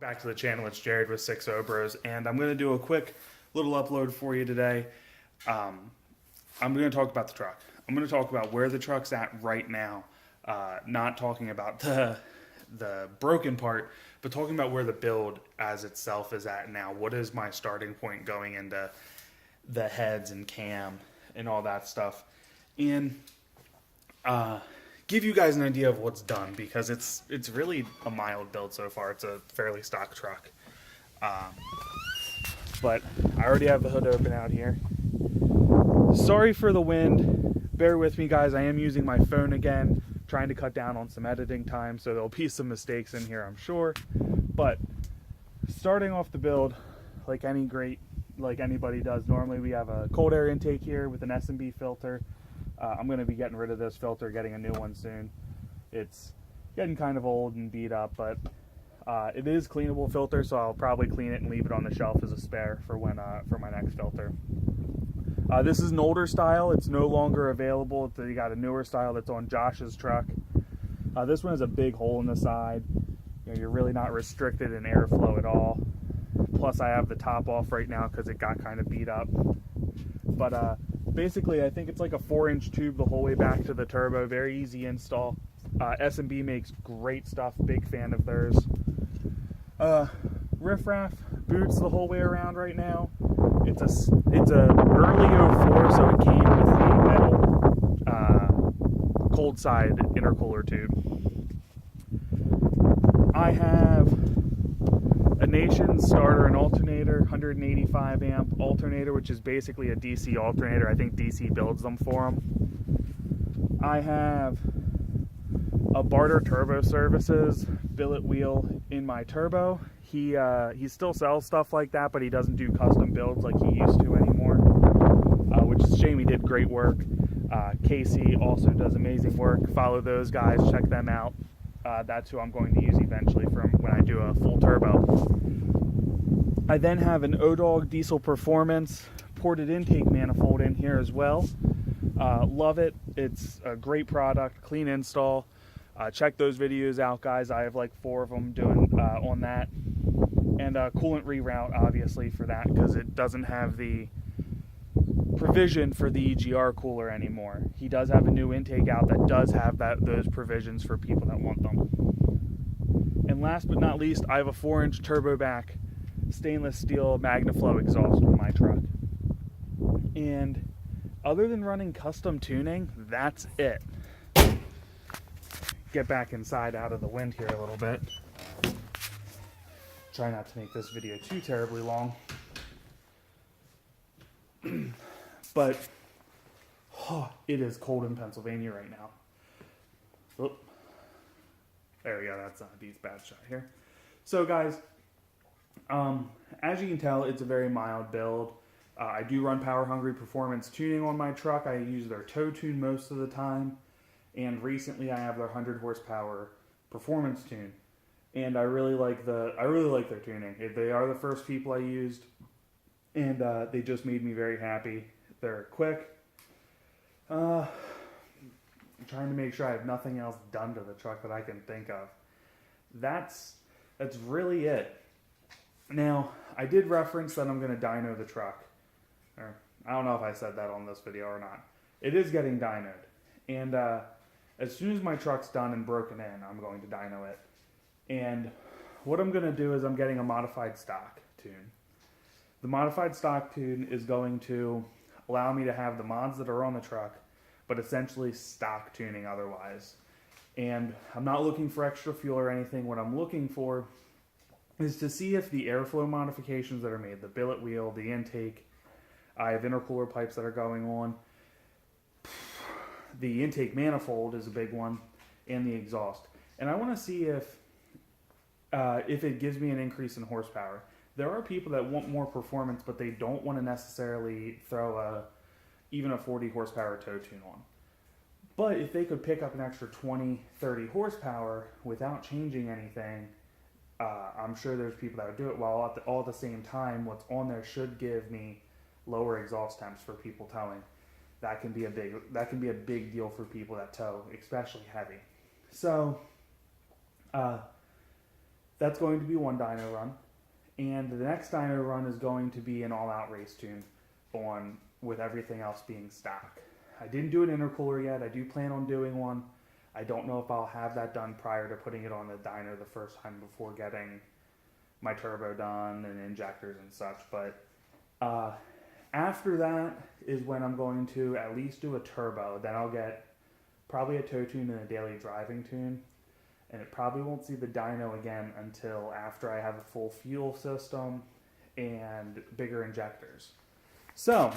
Back to the channel. It's Jared with 6 Bros, and I'm going to do a quick little upload for you today. I'm going to talk about the truck. I'm going to talk about where the truck's at right now, not talking about the broken part, but talking about where the build as itself is at now. What is my starting point going into the heads and cam and all that stuff, and give you guys an idea of what's done, because it's really a mild build so far. It's a fairly stock truck, but I already have the hood open out here. Sorry for the wind, bear with me guys. I am using my phone again, trying to cut down on some editing time, so there'll be some mistakes in here, I'm sure. But starting off the build, like anybody does normally, we have a cold air intake here with an S&B filter. I'm going to be getting rid of this filter, getting a new one soon. It's getting kind of old and beat up, but it is cleanable filter, so I'll probably clean it and leave it on the shelf as a spare for when for my next filter. This is an older style. It's no longer available. You got a newer style that's on Josh's truck. This one has a big hole in the side. You're really not restricted in airflow at all. Plus, I have the top off right now because it got kind of beat up. But basically, I think it's like a 4-inch tube the whole way back to the turbo. Very easy install. S&B makes great stuff. Big fan of theirs. Riffraff boots the whole way around right now. It's a early 04, so it came with the metal cold side intercooler tube. I have a Nation starter and alternator, 185 amp alternator, which is basically a DC alternator. I think DC builds them for them. I have a Barter Turbo Services billet wheel in my turbo. He still sells stuff like that, but he doesn't do custom builds like he used to anymore, which is a shame. He did great work. Casey also does amazing work. Follow those guys, check them out. That's who I'm going to use eventually from when I do a full turbo. I then have an O-Dog Diesel Performance ported intake manifold in here as well. Love it. It's a great product, clean install. Check those videos out, guys. I have like 4 of them doing on that. And coolant reroute, obviously, for that, because it doesn't have the provision for the EGR cooler anymore. He does have a new intake out that does have those provisions for people that want them. And last but not least, I have a 4-inch turbo back stainless steel MagnaFlow exhaust on my truck. And other than running custom tuning, that's it. Get back inside out of the wind here a little bit. Try not to make this video too terribly long. But it is cold in Pennsylvania right now. Oop. There we go. That's a bad shot here. So guys, as you can tell, it's a very mild build. I do run Power Hungry Performance tuning on my truck. I use their tow tune most of the time, and recently I have their 100 horsepower performance tune, and I really like their tuning. They are the first people I used, and they just made me very happy. They're quick. I'm trying to make sure I have nothing else done to the truck that I can think of. That's really it. Now, I did reference that I'm going to dyno the truck. Or, I don't know if I said that on this video or not. It is getting dynoed. And as soon as my truck's done and broken in, I'm going to dyno it. And what I'm going to do is I'm getting a modified stock tune. The modified stock tune is going to allow me to have the mods that are on the truck, but essentially stock tuning otherwise. And I'm not looking for extra fuel or anything. What I'm looking for is to see if the airflow modifications that are made, the billet wheel, the intake, I have intercooler pipes that are going on, the intake manifold is a big one, and the exhaust. And I want to see if it gives me an increase in horsepower. There are people that want more performance, but they don't want to necessarily throw even a 40 horsepower tow tune on. But if they could pick up an extra 20, 30 horsepower without changing anything, I'm sure there's people that would do it, while all at the same time, what's on there should give me lower exhaust temps for people towing. That can be a big deal for people that tow, especially heavy. So that's going to be one dyno run. And the next dyno run is going to be an all-out race tune on with everything else being stock. I didn't do an intercooler yet. I do plan on doing one. I don't know if I'll have that done prior to putting it on the dyno the first time before getting my turbo done and injectors and such. But after that is when I'm going to at least do a turbo. Then I'll get probably a tow tune and a daily driving tune. And it probably won't see the dyno again until after I have a full fuel system and bigger injectors. So,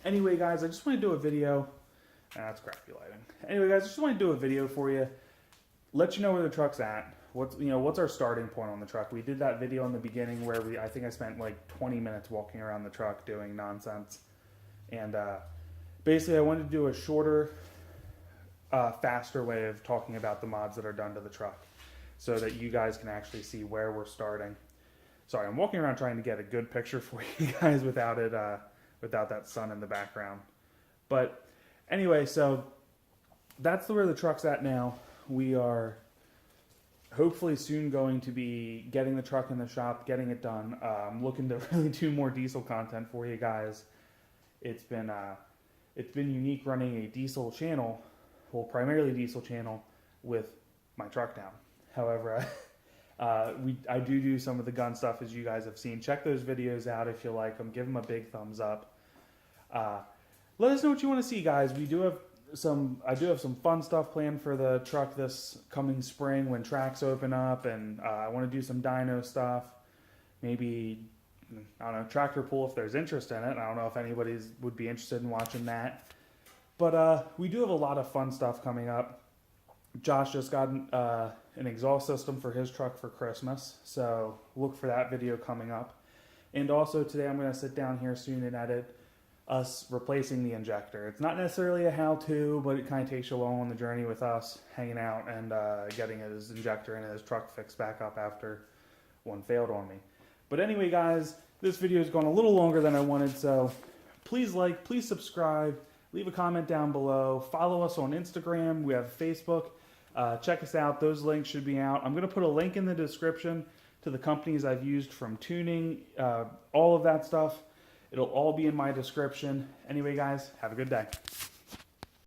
anyway guys, I just want to do a video. That's crappy lighting. Anyway guys, I just want to do a video for you. Let you know where the truck's at. What's our starting point on the truck. We did that video in the beginning where I think I spent like 20 minutes walking around the truck doing nonsense. And basically I wanted to do a shorter, faster way of talking about the mods that are done to the truck so that you guys can actually see where we're starting. Sorry, I'm walking around trying to get a good picture for you guys without that sun in the background. But anyway, so that's where the truck's at now. We are hopefully soon going to be getting the truck in the shop, getting it done. I'm looking to really do more diesel content for you guys. It's been unique running a diesel channel, well, primarily diesel channel with my truck now. However, I do some of the gun stuff as you guys have seen. Check those videos out if you like them. Give them a big thumbs up. Let us know what you want to see, guys. I do have some fun stuff planned for the truck this coming spring when tracks open up, and I want to do some dyno stuff. Maybe, I don't know, tractor pull if there's interest in it. I don't know if anybody would be interested in watching that. But we do have a lot of fun stuff coming up. Josh just got an exhaust system for his truck for Christmas, so look for that video coming up. And also today I'm going to sit down here soon and edit us replacing the injector. It's not necessarily a how-to, but it kind of takes you along on the journey with us hanging out and getting his injector and his truck fixed back up after one failed on me. But anyway, guys, this video has gone a little longer than I wanted, so please like, please subscribe, leave a comment down below, follow us on Instagram, we have Facebook. Check us out. Those links should be out. I'm going to put a link in the description to the companies I've used from tuning, all of that stuff. It'll all be in my description. Anyway, guys, have a good day.